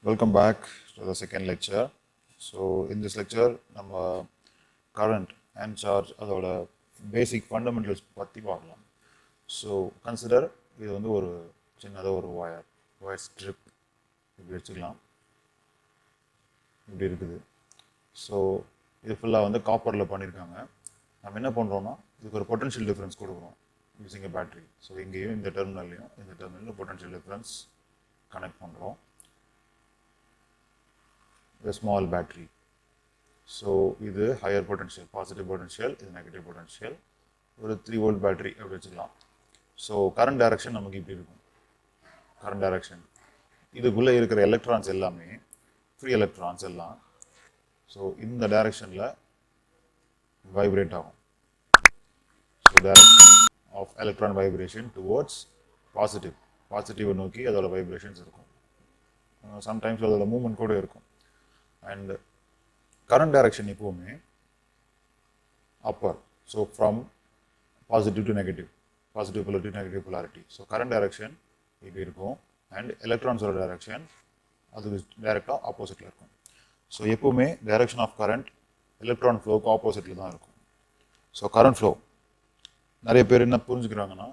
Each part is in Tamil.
Welcome back to the second lecture. So in this lecture, நம்ம current and charge அதோட basic fundamentals பற்றி பார்க்கலாம். So consider இது வந்து ஒரு சின்னதாக ஒரு wire strip இப்படி வச்சுக்கலாம். இப்படி இருக்குது. ஸோ இது ஃபுல்லாக வந்து காப்பரில் பண்ணியிருக்காங்க. நம்ம என்ன பண்ணுறோம்னா இதுக்கு ஒரு பொட்டன்ஷியல் டிஃப்ரென்ஸ் கொடுக்குறோம் யூஸிங் எ பேட்டரி. ஸோ இங்கேயும் இந்த டெர்மினல்லையும் பொட்டன்ஷியல் டிஃப்ரென்ஸ் கனெக்ட் பண்ணுறோம். A small battery. So இது higher potential, positive potential, இது negative potential. ஒரு 3 volt battery அப்படி வச்சுக்கலாம். ஸோ கரண்ட் டைரக்ஷன் நமக்கு இப்படி இருக்கும். கரண்ட் டைரக்ஷன் இதுக்குள்ளே இருக்கிற எலக்ட்ரான்ஸ் எல்லாமே ஃப்ரீ எலக்ட்ரான்ஸ் எல்லாம் ஸோ இந்த டைரக்ஷனில் வைப்ரேட் ஆகும். So direction of electron vibration towards positive நோக்கி அதோட வைப்ரேஷன்ஸ் இருக்கும். சம்டைம்ஸ் அதோட மூவ்மெண்ட் கூட இருக்கும். அண்ட் கரண்ட் டைரக்ஷன் எப்போவுமே அப்பர். So from positive to negative, positive polarity to negative polarity. So current direction இப்படி இருக்கும். அண்ட் எலக்ட்ரான்ஸோட டைரக்ஷன் அதுக்கு டைரெக்டாக ஆப்போசிட்டில் இருக்கும். ஸோ எப்போவுமே டைரக்ஷன் ஆஃப் கரண்ட் எலக்ட்ரான் ஃப்ளோவுக்கு ஆப்போசிட்டில் தான் இருக்கும். ஸோ கரண்ட் ஃப்ளோ நிறைய பேர் என்ன புரிஞ்சுக்கிறாங்கன்னா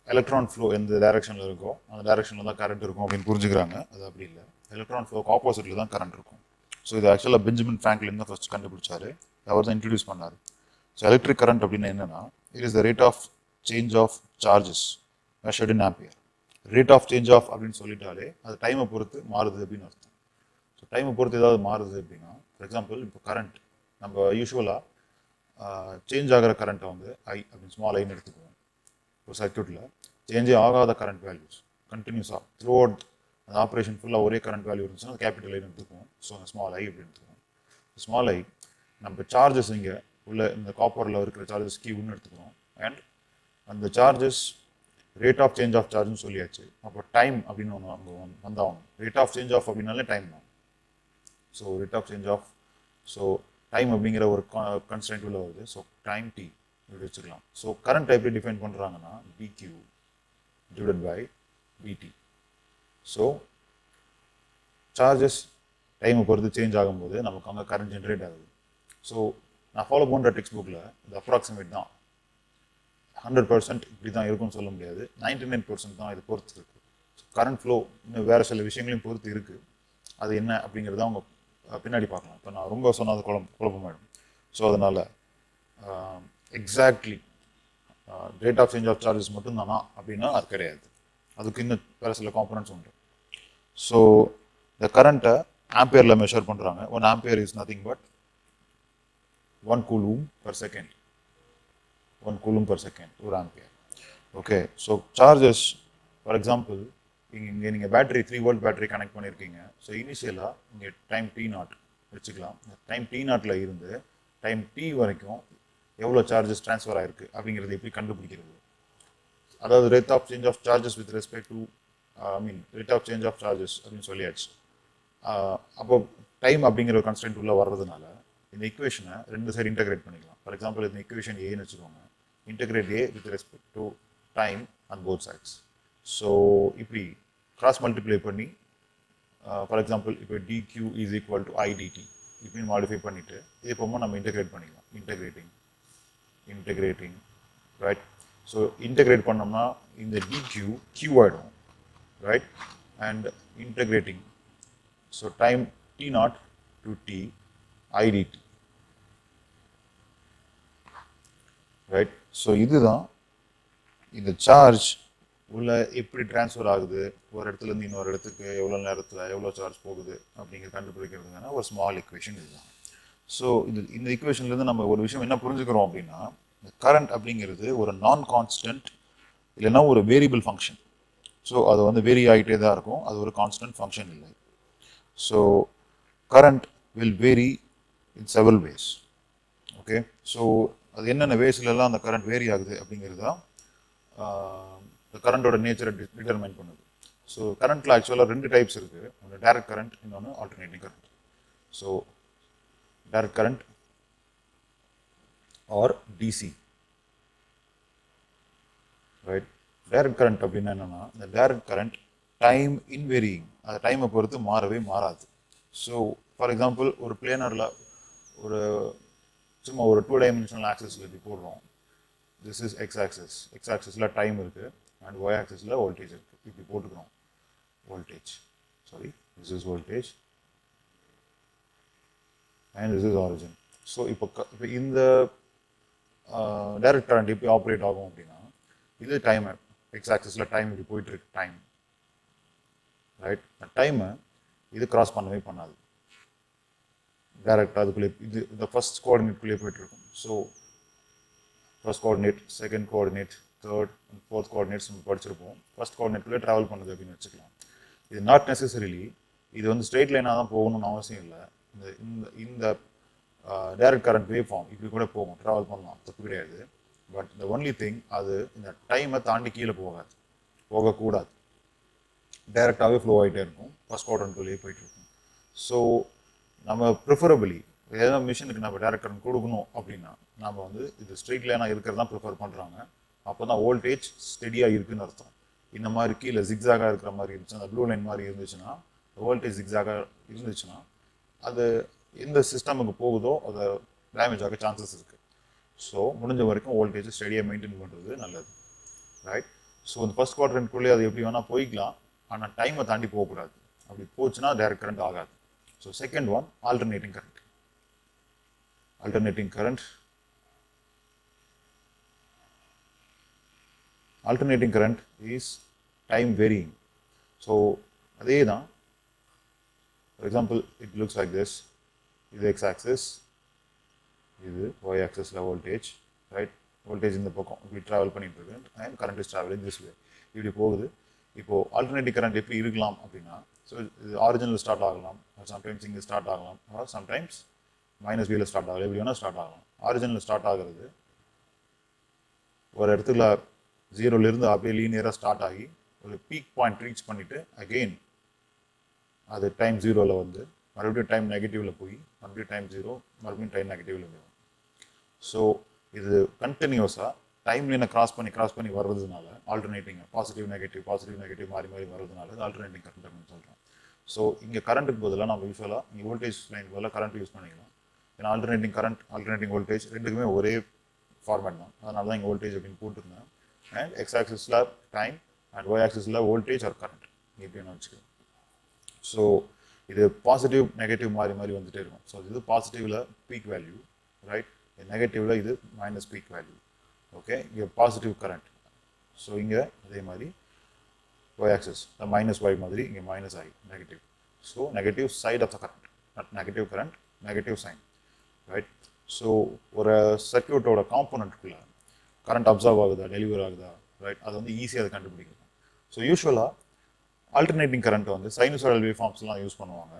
எலக்ட்ரான் ஃப்ளோ எந்த டைரக்ஷனில் இருக்கோ அந்த டைரக்ஷனில் தான் கரண்ட் இருக்கும் அப்படின்னு புரிஞ்சுக்கிறாங்க. அது அப்படி இல்லை. எலக்ட்ரான் ஃப்ளோக்கு ஆப்போசிட்டில் தான் கரண்ட் இருக்கும். ஸோ இது ஆக்சுவலாக பெஞ்சமின் ஃப்ராங்க்லின் தான் ஃபர்ஸ்ட் கண்டுபிடிச்சாரு. அவர் தான் இன்ட்ரடியூஸ் பண்ணார். ஸோ எலக்ட்ரிக் கரண்ட் அப்படின்னா என்னன்னா it is the rate of change of charges measured in ampere. Rate of change of அப்படின்னு சொல்லிட்டாலே அது டைமை பொறுத்து மாறுது அப்படின்னு அர்த்தம். ஸோ டைமை பொறுத்து ஏதாவது மாறுது அப்படின்னா ஃபார் எக்ஸாம்பிள் இப்போ கரண்ட் நம்ம யூஸ்வலாக சேஞ்ச் ஆகிற கரண்ட்டை வந்து ஐ அப்படின்னு ஸ்மால் ஐன்னு எடுத்துக்குவோம். ஒரு சர்க்யூட்டில் சேஞ்சே ஆகாத கரண்ட் வேல்யூஸ் கண்டினியூஸாக த்ரூ அவுட் அந்த ஆப்ரேஷன் ஃபுல்லாக ஒரே கரண்ட் வேல்யூ இருந்துச்சுன்னா அது கேபிட்டல் ஐன்னு எடுத்துக்குவோம். ஸோ அந்த ஸ்மால் ஐ அப்படின்னு எடுத்துக்குவோம். ஸ்மால் ஐ நம்ம சார்ஜஸ் இங்கே உள்ள இந்த காப்பரில் இருக்கிற சார்ஜஸ் கியூன்னு எடுத்துக்கிறோம். அண்ட் அந்த charges rate of change of சார்ஜ்னு சொல்லியாச்சு. அப்போ டைம் அப்படின்னு ஒன்று அங்கே வந்தாகணும். ரேட் ஆஃப் சேஞ்ச் ஆஃப் அப்படின்னாலே டைம் தான். So rate of change of so time அப்படிங்கிற ஒரு கன்ஸ்டன்ட் உள்ள வருது. ஸோ டைம் டி இப்படி வச்சுக்கலாம். ஸோ கரண்ட் எப்படி டிஃபைன் பண்ணுறாங்கன்னா dq divided by dt. So charges டைமை பொறுத்து சேஞ்ச் ஆகும்போது நமக்கு அங்கே கரண்ட் ஜென்ரேட் ஆகுது. ஸோ நான் ஃபாலோ பண்ணுற டெக்ஸ்ட் புக்கில் இது அப்ராக்சிமேட் தான். 100% இப்படி தான் இருக்கும்னு சொல்ல முடியாது. 99% தான் இது பொறுத்து இருக்குது. கரண்ட் ஃப்ளோ இன்னும் வேறு சில விஷயங்களையும் பொறுத்து இருக்குது. அது என்ன அப்படிங்கிறத அவங்க பின்னாடி பார்க்கலாம். இப்போ நான் ரொம்ப சொன்னால் அது குழப்பமாயிடும். ஸோ அதனால் exactly rate of change of charges மட்டும்தானா அப்படின்னா அது கிடையாது. அதுக்கு இன்னும் வேறு சில காம்பனன்ட்ஸ் உண்டு. ஸோ இந்த கரண்ட்டை ஆம்பியரில் மெஷர் பண்ணுறாங்க. 1 ampere is nothing but 1 coulomb per second. 1 coulomb per second 1 ampere. Okay. So charges for example இங்கே நீங்கள் பேட்டரி 3 volt பேட்டரி கனெக்ட் பண்ணியிருக்கீங்க. ஸோ இனிஷியலாக இங்கே டைம் T0 வச்சுக்கலாம். டைம் T0 இருந்து டைம் T வரைக்கும் எவ்வளோ சார்ஜஸ் ட்ரான்ஸ்ஃபர் ஆகிருக்கு அப்படிங்கிறது எப்படி கண்டுபிடிக்கிறது? அதாவது rate of change of charges with respect to rate of change of charges அப்படின்னு சொல்லியாச்சு. அப்போ டைம் அப்படிங்கிற ஒரு கன்ஸ்டன்ட் உள்ள வர்றதுனால இந்த இக்குவேஷனை 2 சைடு இன்டெகிரேட் பண்ணிக்கலாம். ஃபார் எக்ஸாம்பிள் இந்த இக்குவேஷன் ஏன்னு வச்சுக்கோங்க. Integrate A with respect to time on both sides. So இப்படி கிராஸ் மல்டிப்ளை பண்ணி ஃபார் எக்ஸாம்பிள் இப்போ dq is equal to I dt இப்படின்னு மாடிஃபை பண்ணிவிட்டு இது இப்போ நம்ம இன்டெகிரேட் பண்ணிக்கலாம். Integrating right. ஸோ இன்டெகிரேட் பண்ணோம்னா இந்த டிக்யூ கியூ ஆகிடும் right. And integrating so time T0 to T IDT right. So இதுதான் இந்த சார்ஜ் உள்ள எப்படி டிரான்ஸ்ஃபர் ஆகுது, ஒரு இடத்துலேருந்து இன்னொரு இடத்துக்கு எவ்வளோ நேரத்தில் எவ்வளோ சார்ஜ் போகுது அப்படிங்கிறது கண்டுபிடிக்கிறதுக்கான ஒரு ஸ்மால் இக்குவேஷன் இதுதான். ஸோ இந்த இக்குவேஷன்லேருந்து நம்ம ஒரு விஷயம் என்ன புரிஞ்சுக்கிறோம் அப்படின்னா கரண்ட் அப்படிங்கிறது ஒரு நான் கான்ஸ்டன்ட் இல்லைன்னா ஒரு வேரியபிள் ஃபங்க்ஷன். ஸோ அது வந்து வேரி ஆகிட்டே தான் இருக்கும். அது ஒரு கான்ஸ்டன்ட் ஃபங்க்ஷன் இல்லை. So current will vary in several ways. Okay. So அது என்னென்ன வேஸ்லலாம் அந்த கரண்ட் வேரி ஆகுது அப்படிங்கிறது தான் கரண்டோட நேச்சரை டிட்டர்மைன் பண்ணுது. ஸோ கரண்ட்டில் ஆக்சுவலாக 2 டைப்ஸ் இருக்குது. ஒன்று டைரக்ட் கரண்ட், இன்னொன்று alternating current. So direct current or DC right. Direct current அப்படின்னா என்னென்னா இந்த டைரக்ட் கரண்ட் டைம் இன்வேரியிங் அது டைமை பொறுத்து மாறவே மாறாது. ஸோ ஃபார் எக்ஸாம்பிள் ஒரு பிளேனரில் ஒரு சும்மா ஒரு 2 டைமென்ஷனல் ஆக்சஸில் இப்படி போடுறோம். திஸ் இஸ் எக்ஸ் ஆக்சஸில் டைம் இருக்குது அண்ட் ஒய் ஆக்சஸில் வோல்டேஜ் இருக்குது. இப்படி போட்டுக்கிறோம் voltage, sorry this is voltage and this is origin. So இப்போ இந்த டைரக்ட் கரண்ட் எப்படி ஆப்ரேட் ஆகும் அப்படின்னா, இது டைம் எக்ஸ் ஆக்சஸில் டைம் இப்படி போயிட்டுருக்கு டைம், ரைட். டைமை இது கிராஸ் பண்ணவே பண்ணாது, டைரக்டாக அதுக்குள்ளே இது இந்த ஃபர்ஸ்ட் கோஆர்டினேட்குள்ளேயே போயிட்டுருக்கும். So first coordinate, second coordinate, third and fourth coordinates நம்ம படிச்சிருப்போம். ஃபர்ஸ்ட் கோஆர்டினேட்குள்ளே ட்ராவல் பண்ணுது அப்படின்னு வச்சுக்கலாம். இது நாட் நெசசரிலி இது வந்து ஸ்ட்ரெயிட் லைனாக தான் போகணும்னு அவசியம் இல்லை. இந்த இந்த இந்த டைரக்ட் கரண்ட் வேவ் ஃபார்ம் இப்படி கூட போகும், ட்ராவல் பண்ணலாம், தப்பு கிடையாது. பட் த ஒன்லி திங், அது இந்த டைமை தாண்டி கீழே போகாது, போகக்கூடாது, டைரெக்டாகவே ஃப்ளோ ஆகிட்டே இருக்கும், ஃபர்ஸ்ட் குவாட்ரண்ட்குள்ளேயே போயிட்டு இருக்கும். ஸோ நம்ம ப்ரிஃபரபிளி ஏதாவது மிஷினுக்கு நம்ம டைரக்ட் கரண்ட் கொடுக்கணும் அப்படின்னா நம்ம வந்து இது ஸ்ட்ரெயிட் லைனாக இருக்கிறது தான் ப்ரிஃபர் பண்ணுறாங்க. அப்போ தான் வோல்டேஜ் ஸ்டெடியாக இருக்குதுன்னு அர்த்தம். இந்த மாதிரி கீழே ஜிக்ஸாகாக இருக்கிற மாதிரி இருந்துச்சு, அந்த ப்ளூ லைன் மாதிரி இருந்துச்சுன்னா, வோல்டேஜ் ஜிக்ஸாகாக இருந்துச்சுன்னா அது எந்த சிஸ்டமுக்கு போகுதோ அதை டேமேஜ் ஆக சான்சஸ் இருக்குது. ஸோ முடிஞ்ச வரைக்கும் வோல்டேஜ் ஸ்டெடியாக மெயின்டைன் பண்ணுறது நல்லது, ரைட். ஸோ இந்த ஃபர்ஸ்ட் குவாட்ரண்ட்குள்ளே அது எப்படி வேணால் போய்க்கலாம், ஆனால் டைமை தாண்டி போகக்கூடாது. அப்படி போச்சுன்னா டைரக்ட் கரண்ட் ஆகாது. So second one, alternating current. Alternating current is time varying. So அதே தான். For example, it looks like this. இது x axis, இது y axis ல voltage, right? Voltage இந்த பக்கம் இப்படி travel பண்ணிட்டு இருக்கு and current is traveling this way. இப்படி போகுது. இப்போ alternating current எப்படி இருக்கலாம் அப்படின்னா, so இது ஆரிஜினில் ஸ்டார்ட் ஆகலாம், சம்டைம்ஸ் இங்கே ஸ்டார்ட் ஆகலாம், or sometimes மைனஸ் வீல ஸ்டார்ட் ஆகலாம், எப்படி வேணால் ஸ்டார்ட் ஆகலாம். ஆரிஜினில் ஸ்டார்ட் ஆகிறது ஒரு இடத்துல ஜீரோலேருந்து அப்படியே லீனியராக ஸ்டார்ட் ஆகி ஒரு பீக் பாயிண்ட் ரீச் பண்ணிவிட்டு அகெயின் அது டைம் ஜீரோவில் வந்து மறுபடியும் டைம் நெகட்டிவில் போய் மறுபடியும் டைம் ஜீரோ, மறுபடியும் டைம் நெகட்டிவில் வரும். ஸோ இது கண்டினியூஸாக டைம் லைனை கிராஸ் பண்ணி வர்றதுனால ஆல்டர்னேட்டிங் பாசிட்டிவ் நெகட்டிவ் மாறி வர்றதுனால இது ஆல்டர்னேட்டிங் கரண்ட் அப்படின்னு சொல்கிறோம். ஸோ இங்கே கரண்ட்டுக்கு பதிலாக நம்ம யூஸ்வலாக இங்கே வோல்டேஜ் லைனுக்கு பதிலாக கரண்ட் யூஸ் பண்ணிக்கலாம். ஏன்னா ஆல்டர்னேட்டிங் கரண்ட், ஆல்டர்னேட்டிங் வோல்டேஜ் ரெண்டுக்குமே ஒரே ஃபார்மேட் தான், அதனால தான் இங்கே வோல்டேஜ் அப்படின்னு போட்டுருந்தேன். அண்ட் எக்ஸ் ஆக்சிஸில் டைம் அண்ட் ஒய் ஆக்சிஸில் வோல்டேஜ் ஆர் கரண்ட் எப்படின்னு வச்சுக்கலாம். ஸோ இது பாசிட்டிவ் நெகட்டிவ் மாறி வந்துட்டே இருக்கும். ஸோ இது பாசிட்டிவில் பீக் வேல்யூ, ரைட், நெகட்டிவில் இது மைனஸ் பீக் வேல்யூ. ஓகே, இங்கே பாசிட்டிவ் கரண்ட். ஸோ இங்கே அதே மாதிரி ஒய் ஆக்சிஸ் மைனஸ் ஒய் மாதிரி இங்கே minus I negative. So negative side of the current, not negative current, negative sign, right. So ஒரு சர்க்யூட்டோட காம்போனண்ட்டுக்குள்ள கரண்ட் அப்சர்வ் ஆகுதா, டெலிவர் ஆகுதா, ரைட், அதை வந்து ஈஸியாக அதை கண்டுபிடிக்கணும். ஸோ யூஸ்வலாக ஆல்டர்னேட்டிங் கரண்ட் வந்து சைனசாய்டல் வேவ் ஃபார்ம்ஸ்லாம் யூஸ் பண்ணுவாங்க.